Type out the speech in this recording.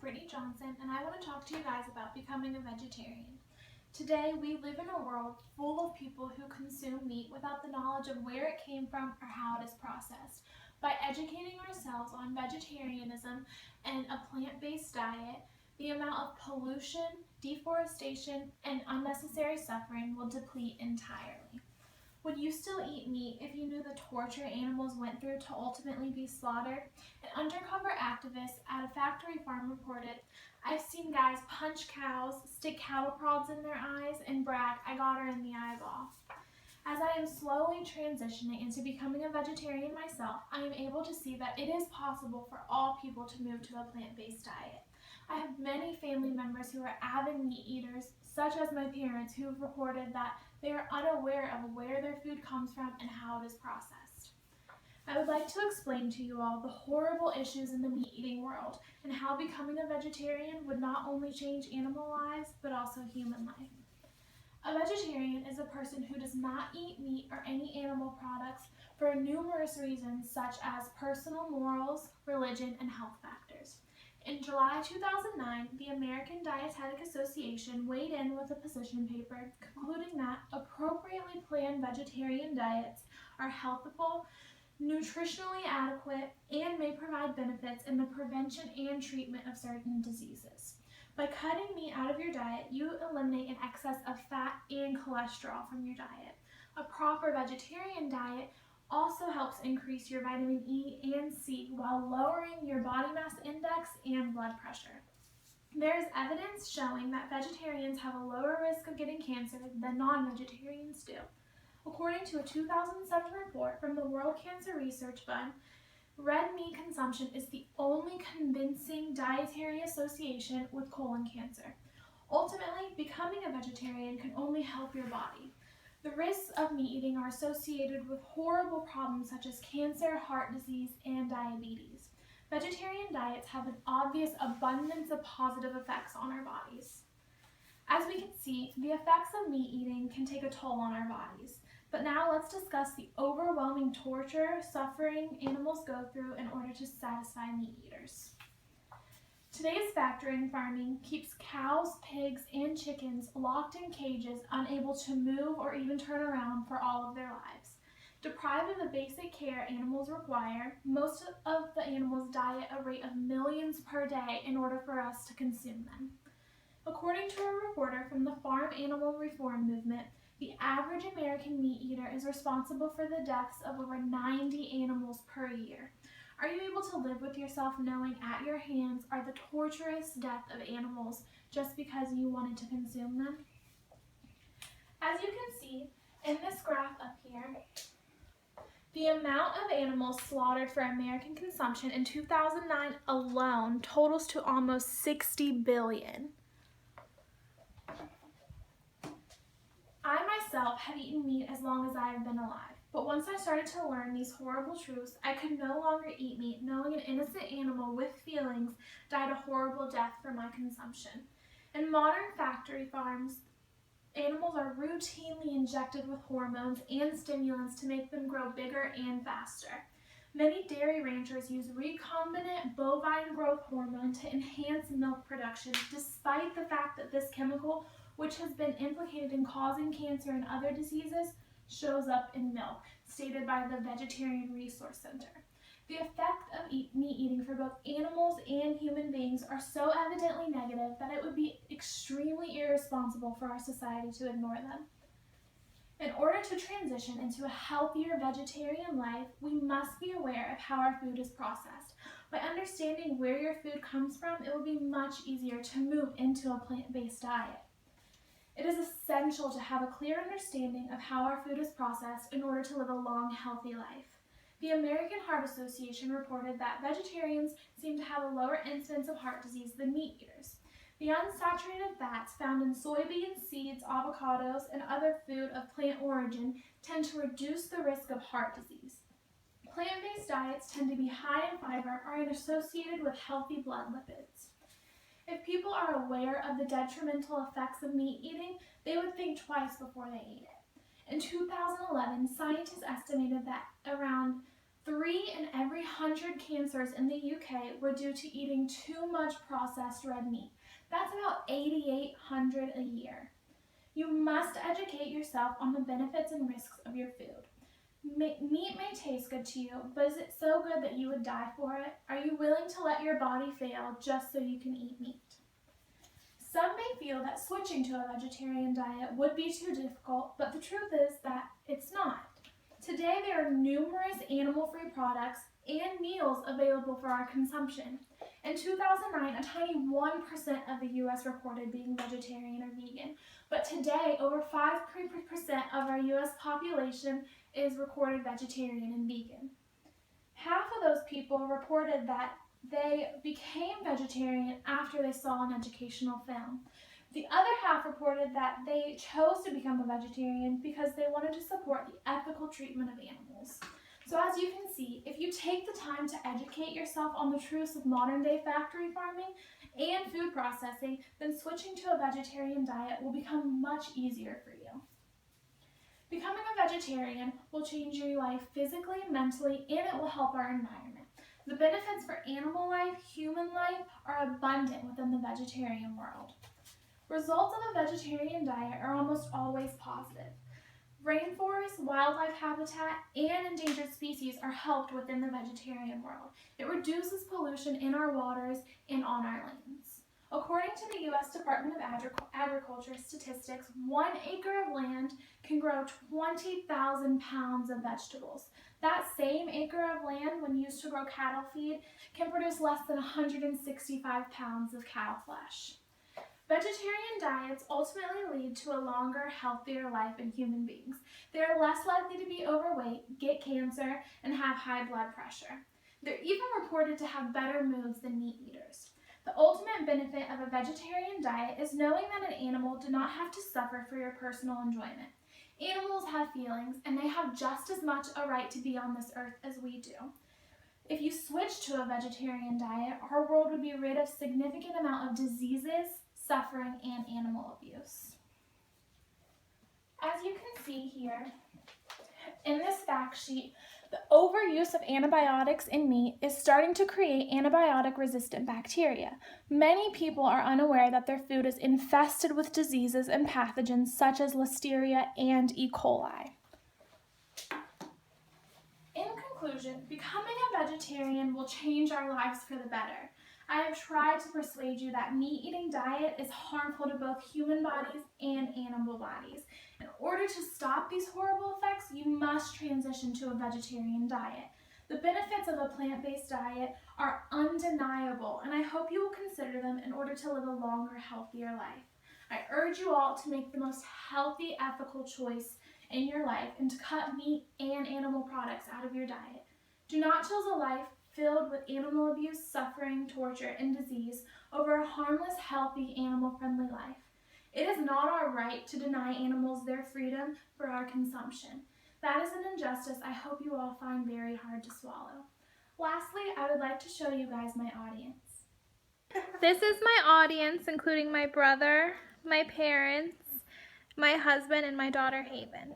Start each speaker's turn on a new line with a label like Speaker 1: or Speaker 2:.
Speaker 1: Brittany Johnson, and I want to talk to you guys about becoming a vegetarian. Today, we live in a world full of people who consume meat without the knowledge of where it came from or how it is processed. By educating ourselves on vegetarianism and a plant-based diet, the amount of pollution, deforestation, and unnecessary suffering will deplete entirely. Would you still eat meat if you knew the torture animals went through to ultimately be slaughtered? An undercover activist at a factory farm reported, "I've seen guys punch cows, stick cattle prods in their eyes, and brag, 'I got her in the eyeball.'" As I am slowly transitioning into becoming a vegetarian myself, I am able to see that it is possible for all people to move to a plant-based diet. I have many family members who are avid meat eaters, such as my parents, who have reported that they are unaware of where their food comes from and how it is processed. I would like to explain to you all the horrible issues in the meat-eating world and how becoming a vegetarian would not only change animal lives, but also human life. A vegetarian is a person who does not eat meat or any animal products for numerous reasons such as personal morals, religion, and health factors. In July 2009, the American Dietetic Association weighed in with a position paper concluding that appropriately planned vegetarian diets are healthful, nutritionally adequate, and may provide benefits in the prevention and treatment of certain diseases. By cutting meat out of your diet, you eliminate an excess of fat and cholesterol from your diet. A proper vegetarian diet also helps increase your vitamin E and C while lowering your body mass index and blood pressure. There is evidence showing that vegetarians have a lower risk of getting cancer than non-vegetarians do. According to a 2007 report from the World Cancer Research Fund, red meat consumption is the only convincing dietary association with colon cancer. Ultimately, becoming a vegetarian can only help your body. The risks of meat eating are associated with horrible problems such as cancer, heart disease, and diabetes. Vegetarian diets have an obvious abundance of positive effects on our bodies. As we can see, the effects of meat eating can take a toll on our bodies. But now let's discuss the overwhelming torture, suffering animals go through in order to satisfy meat eaters. Today's factory farming keeps cows, pigs, and chickens locked in cages, unable to move or even turn around for all of their lives. Deprived of the basic care animals require, most of the animals die at a rate of millions per day in order for us to consume them. According to a reporter from the Farm Animal Reform Movement, the average American meat eater is responsible for the deaths of over 90 animals per year. Are you able to live with yourself knowing at your hands are the torturous death of animals just because you wanted to consume them? As you can see in this graph up here, the amount of animals slaughtered for American consumption in 2009 alone totals to almost 60 billion. I myself have eaten meat as long as I have been alive, but once I started to learn these horrible truths, I could no longer eat meat knowing an innocent animal with feelings died a horrible death for my consumption. In modern factory farms, animals are routinely injected with hormones and stimulants to make them grow bigger and faster. Many dairy ranchers use recombinant bovine growth hormone to enhance milk production, despite the fact that this chemical, which has been implicated in causing cancer and other diseases, shows up in milk, stated by the Vegetarian Resource Center. The effect of meat eating for both animals and human beings are so evidently negative that it would be extremely irresponsible for our society to ignore them. In order to transition into a healthier vegetarian life, we must be aware of how our food is processed. By understanding where your food comes from, it will be much easier to move into a plant-based diet. It is essential to have a clear understanding of how our food is processed in order to live a long, healthy life. The American Heart Association reported that vegetarians seem to have a lower incidence of heart disease than meat eaters. The unsaturated fats found in soybeans, seeds, avocados, and other food of plant origin tend to reduce the risk of heart disease. Plant-based diets tend to be high in fiber and are associated with healthy blood lipids. If people are aware of the detrimental effects of meat eating, they would think twice before they ate it. In 2011, scientists estimated that around 3 in every 100 cancers in the UK were due to eating too much processed red meat. That's about 8,800 a year. You must educate yourself on the benefits and risks of your food. Meat may taste good to you, but is it so good that you would die for it? Are you willing to let your body fail just so you can eat meat? Some may feel that switching to a vegetarian diet would be too difficult, but the truth is that it's not. Today there are numerous animal-free products and meals available for our consumption. In 2009, a tiny 1% of the U.S. reported being vegetarian or vegan, but today over 5% of our U.S. population is recorded vegetarian and vegan. Half of those people reported that they became vegetarian after they saw an educational film. The other half reported that they chose to become a vegetarian because they wanted to support the ethical treatment of animals. So as you can see, if you take the time to educate yourself on the truths of modern-day factory farming and food processing, then switching to a vegetarian diet will become much easier for you. Becoming a vegetarian will change your life physically, mentally, and it will help our environment. The benefits for animal life, human life, are abundant within the vegetarian world. Results of a vegetarian diet are almost always positive. Rainforests, wildlife habitat, and endangered species are helped within the vegetarian world. It reduces pollution in our waters and on our lands. According to the U.S. Department of Agriculture statistics, 1 acre of land can grow 20,000 pounds of vegetables. That same acre of land, when used to grow cattle feed, can produce less than 165 pounds of cattle flesh. Vegetarian diets ultimately lead to a longer, healthier life in human beings. They are less likely to be overweight, get cancer, and have high blood pressure. They're even reported to have better moods than meat eaters. The ultimate benefit of a vegetarian diet is knowing that an animal did not have to suffer for your personal enjoyment. Animals have feelings, and they have just as much a right to be on this earth as we do. If you switch to a vegetarian diet, our world would be rid of a significant amount of diseases, suffering, and animal abuse. As you can see here in this fact sheet, the overuse of antibiotics in meat is starting to create antibiotic-resistant bacteria. Many people are unaware that their food is infested with diseases and pathogens such as Listeria and E. coli. In conclusion, becoming a vegetarian will change our lives for the better. I have tried to persuade you that meat-eating diet is harmful to both human bodies and animal bodies. In order to stop these horrible effects, you must transition to a vegetarian diet. The benefits of a plant-based diet are undeniable, and I hope you will consider them in order to live a longer, healthier life. I urge you all to make the most healthy, ethical choice in your life and to cut meat and animal products out of your diet. Do not choose a life filled with animal abuse, suffering, torture, and disease over a harmless, healthy, animal-friendly life. It is not our right to deny animals their freedom for our consumption. That is an injustice I hope you all find very hard to swallow. Lastly, I would like to show you guys my audience. This is my audience, including my brother, my parents, my husband, and my daughter, Haven.